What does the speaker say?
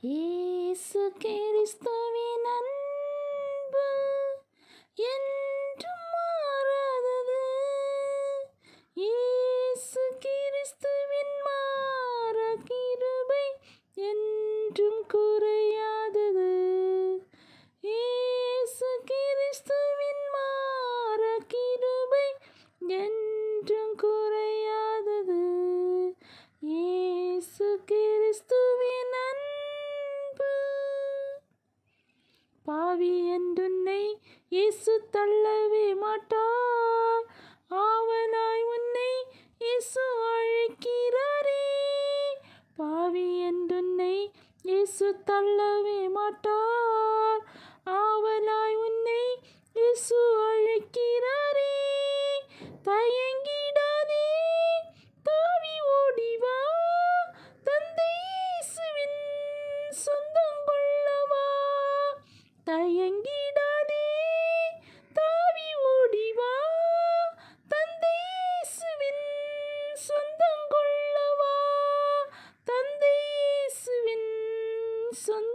இயேசு கிறிஸ்துவின் அன்பு என்றும் மாறாதது. இயேசு கிறிஸ்துவின் மாற கிருபை என்றும் குறையாதது. இயேசு கிறிஸ்துவின் மாற கிருபை என்றும் குறையாதது. இயேசு கிறிஸ்துவின் அன்பு. பாவி என்றுன்னை இயேசு தள்ளவே மாட்டார். ஆவலாய் உன்னை இயேசு அழைக்கிறாரே. பாவி என்றுன்னை இயேசு தள்ளவே மாட்டார். ஆவலாய் உன்னை இயேசு அழைக்கிறாரே. தயங்கிடாதே, தாவி ஓடிவா, தந்தை இயேசுவின் சொந்தம் கொள்ளவா. தயங்கிடாதே, தாவி ஓடிவா, தந்தை இயேசுவின் சொந்தம் கொள்ளவா. தந்தை இயேசுவின் சொந்தம்